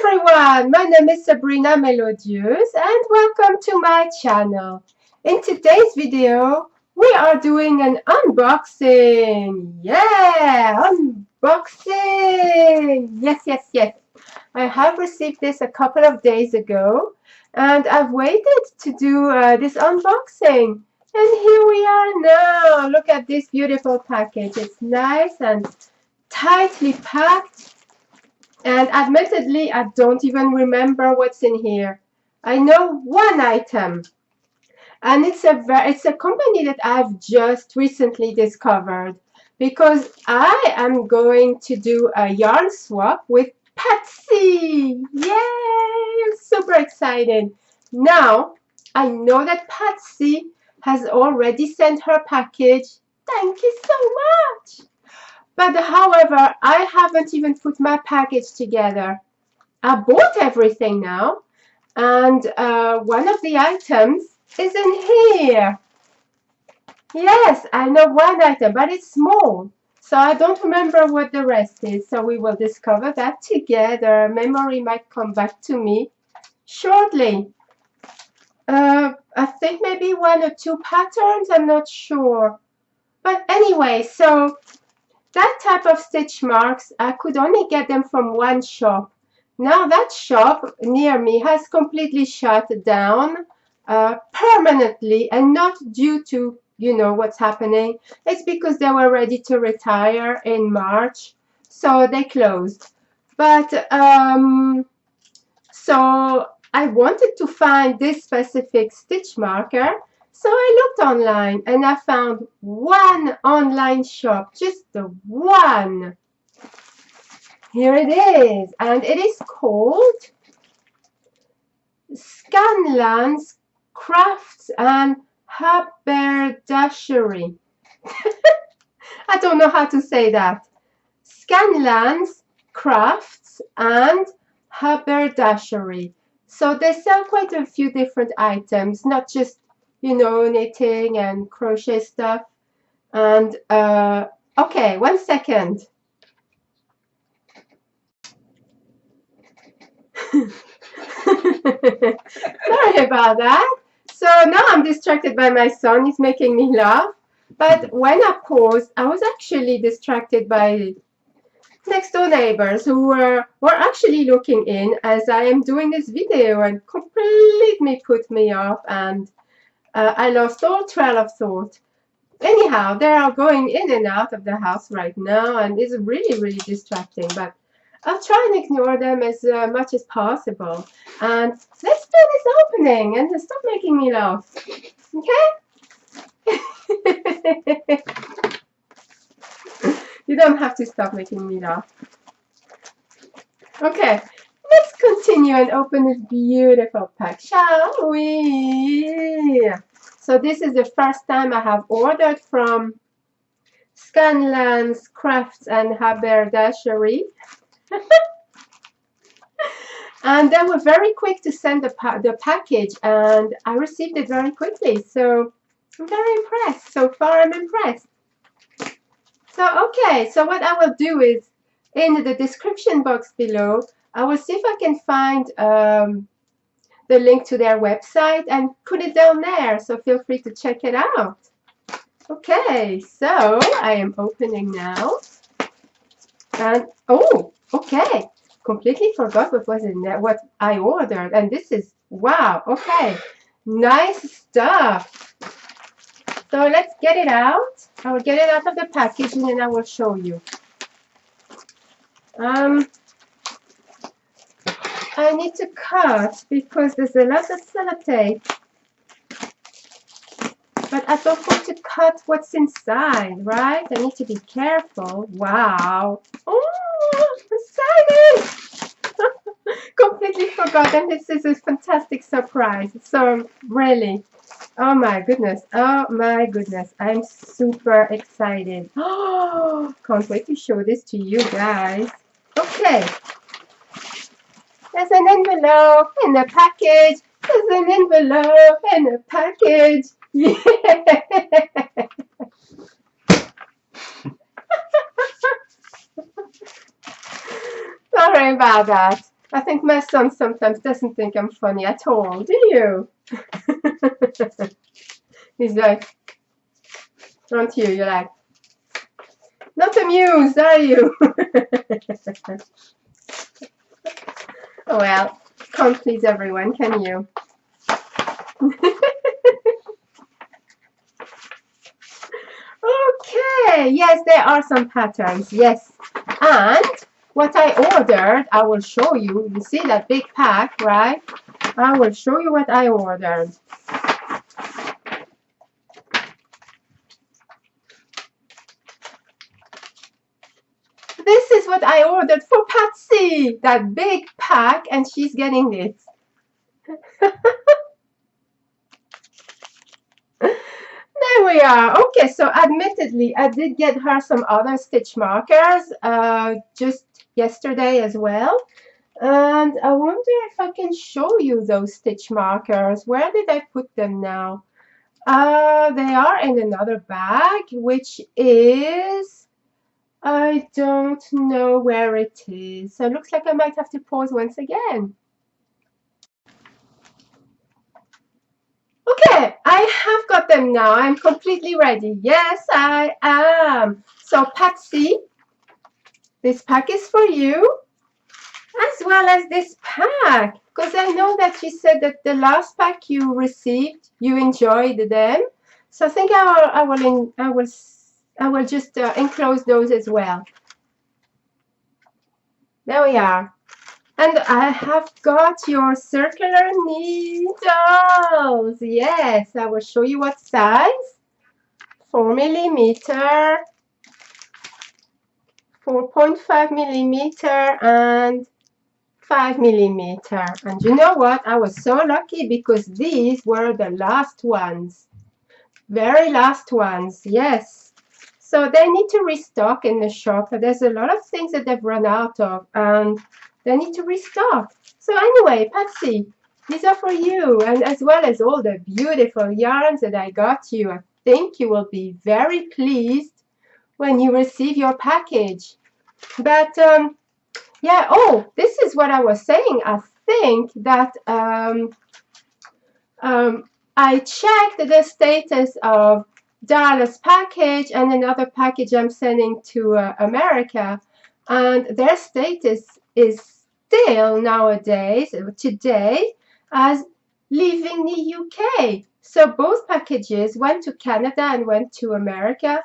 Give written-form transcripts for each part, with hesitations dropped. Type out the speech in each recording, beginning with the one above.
everyone, my name is Sabrina Melodious and welcome to my channel. In today's video, we are doing an unboxing. Yeah, unboxing. Yes. I have received this a couple of days ago and I've waited to do this unboxing. And here we are now. Look at this beautiful package. It's nice and tightly packed. And admittedly, I don't even remember what's in here. I know one item, and it's a company that I've just recently discovered because I am going to do a yarn swap with Patsy. Yay! I'm super excited. Now, I know that Patsy has already sent her package. Thank you so much. But however, I haven't even put my package together. I bought everything now, and one of the items is in here. Yes, I know one item, but it's small, so I don't remember what the rest is. So we will discover that together. Memory might come back to me shortly. I think maybe one or two patterns, I'm not sure. But anyway, so that type of stitch marks, I could only get them from one shop. Now that shop near me has completely shut down permanently, and not due to, you know, what's happening. It's because they were ready to retire in March, so they closed. But so I wanted to find this specific stitch marker. So I looked online and I found one online shop, just the one. Here it is, and it is called Scanlans Crafts and Haberdashery. I don't know how to say that. Scanlans Crafts and Haberdashery. So they sell quite a few different items, not just, you know, knitting and crochet stuff. And okay, 1 second. Sorry about that. So now I'm distracted by my son. He's making me laugh. But when I paused, I was actually distracted by next door neighbors who were actually looking in as I am doing this video, and completely put me off, and I lost all trail of thought. Anyhow, they are going in and out of the house right now, and it's really distracting, but I'll try and ignore them as much as possible. And let's do this opening and stop making me laugh. Okay? You don't have to stop making me laugh. Okay, let's continue and open this beautiful pack, shall we? So this is the first time I have ordered from Scanlans Crafts and Haberdashery. And they were very quick to send the package, and I received it very quickly. So I'm very impressed. So far, I'm impressed. So, okay, so what I will do is, in the description box below, I will see if I can find the link to their website and put it down there. So feel free to check it out. Okay, so I am opening now. And, oh, okay. Completely forgot what was in there, what I ordered. And this is, wow, okay. Nice stuff. So let's get it out. I will get it out of the package and then I will show you. I need to cut because there's a lot of sellotape. But I don't want to cut what's inside, right? I need to be careful. Wow. Oh, excited! Completely forgotten. This is a fantastic surprise. So really, oh my goodness. Oh my goodness. I'm super excited. Oh, can't wait to show this to you guys. Okay. There's an envelope in a package. There's an envelope in a package. Yeah. Sorry about that. I think my son sometimes doesn't think I'm funny at all, do you? He's like, don't you? You're like, not amused, are you? Oh well, can't please everyone, can you? Okay, yes, there are some patterns, yes. And what I ordered, I will show you. You see that big pack, right? I will show you what I ordered. This is what I ordered for Patsy, that big pack, and she's getting it. There we are. Okay, so admittedly, I did get her some other stitch markers just yesterday as well. And I wonder if I can show you those stitch markers. Where did I put them now? They are in another bag, which is, I don't know where it is. So it looks like I might have to pause once again. Okay, I have got them now. I'm completely ready. Yes, I am. So Patsy, this pack is for you, as well as this pack, because I know that you said that the last pack you received, you enjoyed them. So I think I will just enclose those as well. There we are. And I have got your circular needles. Yes, I will show you what size. 4mm, 4.5mm, and 5mm. And you know what? I was so lucky because these were the last ones. Very last ones, yes. So they need to restock in the shop. There's a lot of things that they've run out of and they need to restock. So anyway, Patsy, these are for you, and as well as all the beautiful yarns that I got you. I think you will be very pleased when you receive your package. But yeah, oh, this is what I was saying. I think that I checked the status of Darla's package and another package I'm sending to America, and their status is still nowadays, today, as leaving the UK. So both packages went to Canada and went to America,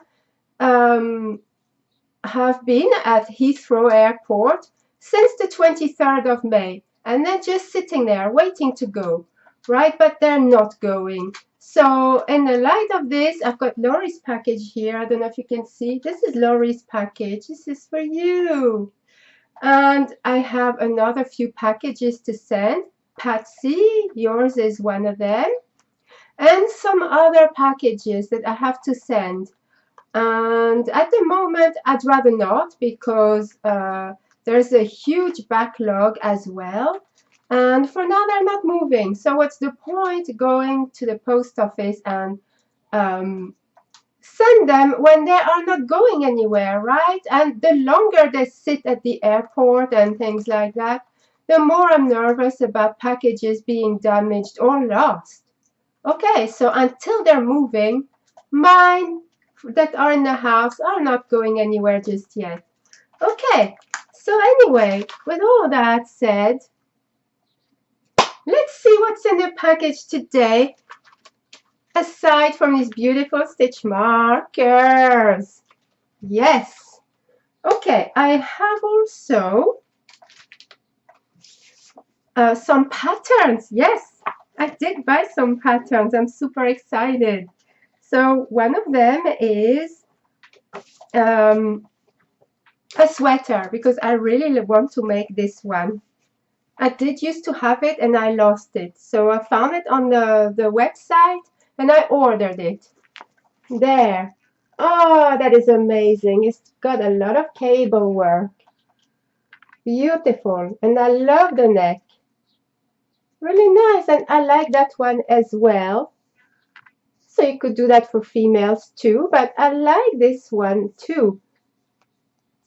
have been at Heathrow Airport since the 23rd of May, and they're just sitting there waiting to go, right? But they're not going. So in the light of this, I've got Laurie's package here. I don't know if you can see. This is Laurie's package. This is for you. And I have another few packages to send. Patsy, yours is one of them. And some other packages that I have to send. And at the moment, I'd rather not because there's a huge backlog as well. And for now, they're not moving. So what's the point going to the post office and send them when they are not going anywhere, right? And the longer they sit at the airport and things like that, the more I'm nervous about packages being damaged or lost. Okay, so until they're moving, mine that are in the house are not going anywhere just yet. Okay, so anyway, with all that said, let's see what's in the package today, aside from these beautiful stitch markers. Yes. Okay, I have also some patterns. Yes, I did buy some patterns. I'm super excited. So one of them is a sweater, because I really want to make this one. I did used to have it and I lost it. So I found it on the website and I ordered it. There. Oh, that is amazing. It's got a lot of cable work. Beautiful. And I love the neck. Really nice. And I like that one as well. So you could do that for females too. But I like this one too.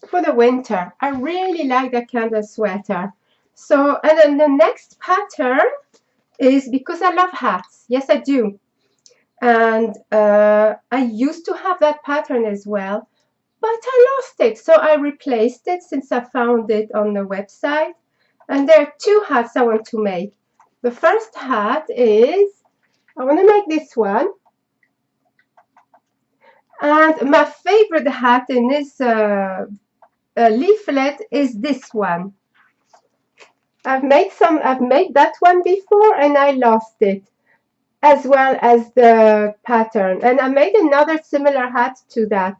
For the winter. I really like that kind of sweater. So, and then the next pattern is because I love hats. Yes, I do. And I used to have that pattern as well, but I lost it. So I replaced it since I found it on the website. And there are two hats I want to make. The first hat is, I want to make this one. And my favorite hat in this leaflet is this one. I've made that one before and I lost it, as well as the pattern. And I made another similar hat to that,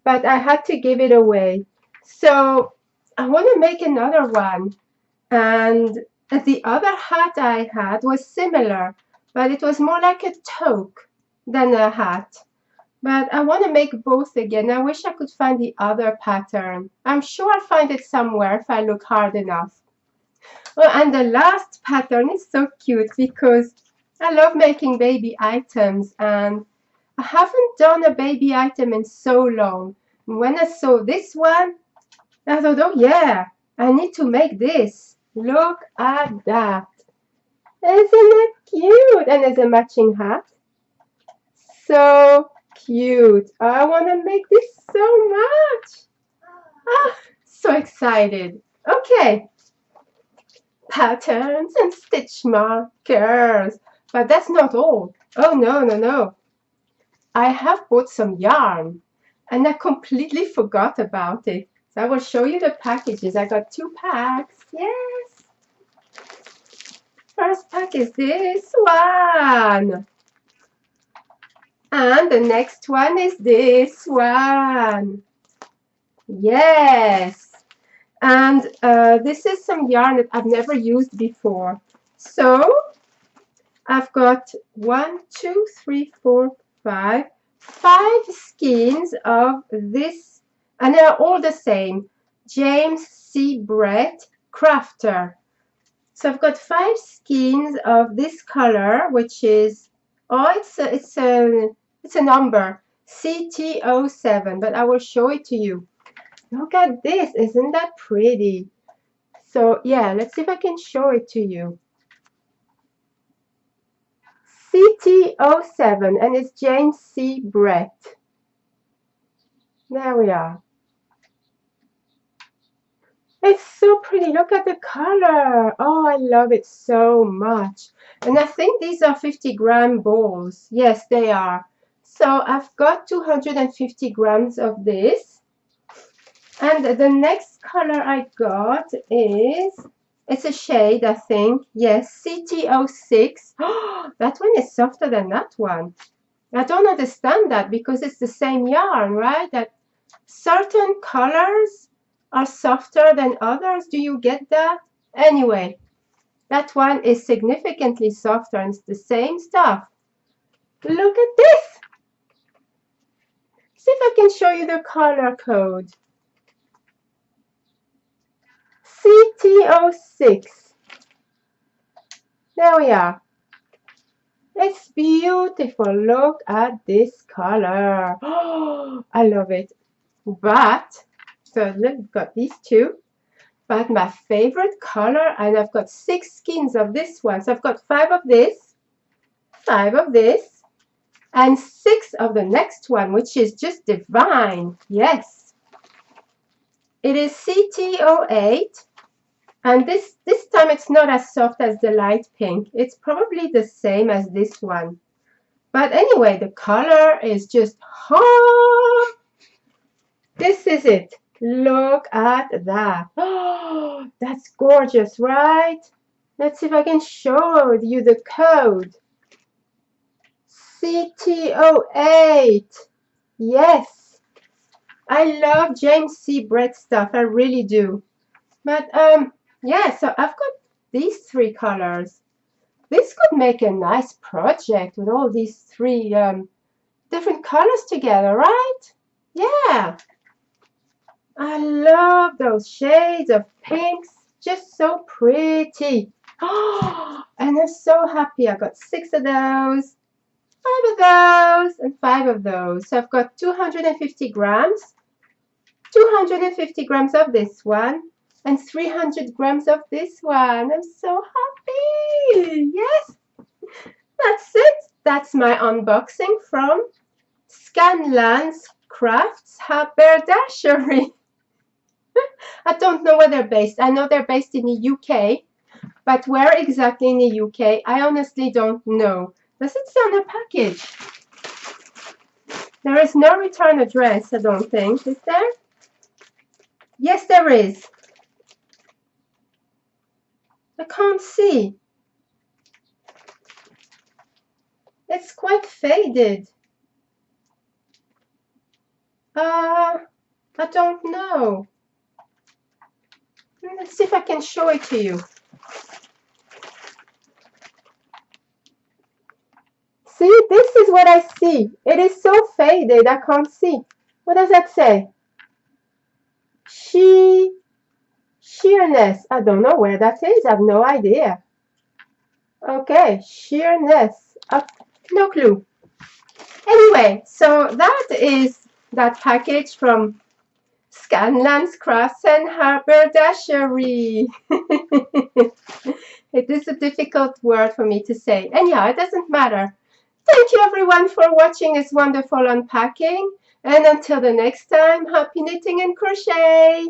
but I had to give it away. So I want to make another one. And the other hat I had was similar, but it was more like a toque than a hat. But I want to make both again. I wish I could find the other pattern. I'm sure I'll find it somewhere if I look hard enough. Oh, and the last pattern is so cute because I love making baby items and I haven't done a baby item in so long. When I saw this one, I thought, oh yeah, I need to make this. Look at that. Isn't it cute? And there's a matching hat. So cute. I want to make this so much. Ah, so excited. Okay. Patterns and stitch markers. But that's not all. Oh, no, no, no. I have bought some yarn and I completely forgot about it. So I will show you the packages. I got 2 packs. Yes. First pack is this one. And the next one is this one. Yes. And this is some yarn that I've never used before. So I've got 1, 2, 3, 4, 5 skeins of this, and they're all the same. James C. Brett Crafter. So I've got 5 skeins of this color, which is, oh, it's a number, CT07, but I will show it to you. Look at this, isn't that pretty? So yeah, let's see if I can show it to you. CT07, and it's James C. Brett. There we are. It's so pretty. Look at the color. Oh, I love it so much. And I think these are 50-gram balls. Yes, they are. So I've got 250 grams of this. And the next color I got is, it's a shade, I think. Yes, CT06. Oh, that one is softer than that one. I don't understand that because it's the same yarn, right? That certain colors are softer than others. Do you get that? Anyway, that one is significantly softer and it's the same stuff. Look at this. See if I can show you the color code. CT06. There we are. It's beautiful. Look at this color. Oh, I love it. But, so we've got these two. But my favorite color, and I've got 6 skeins of this one. So I've got 5 of this, 5 of this, and 6 of the next one, which is just divine. Yes. It is CT08. And this time it's not as soft as the light pink. It's probably the same as this one. But anyway, the color is just hot. This is it. Look at that. Oh, that's gorgeous, right? Let's see if I can show you the code. CT08. Yes. I love James C. Brett stuff. I really do. But yeah, so I've got these 3 colors. This could make a nice project with all these 3 different colors together, right? Yeah. I love those shades of pinks. Just so pretty. Oh, and I'm so happy I got 6 of those, 5 of those, and 5 of those. So I've got 250 grams. 250 grams of this one. And 300 grams of this one. I'm so happy. Yes, that's it. That's my unboxing from Scanlans Crafts Haberdashery. I don't know where they're based. I know they're based in the UK, but where exactly in the UK, I honestly don't know. Does it say on the package? There is no return address, I don't think. Is there? Yes, there is. I can't see. It's quite faded. I don't know. Let's see if I can show it to you. See, this is what I see. It is so faded, I can't see. What does that say? Sheerness. I don't know where that is. I have no idea. Okay, sheerness. No clue. Anyway, so that is that package from Scanlans Crafts and Haberdashery. It is a difficult word for me to say. Anyhow, it doesn't matter. Thank you everyone for watching this wonderful unpacking. And until the next time, happy knitting and crochet!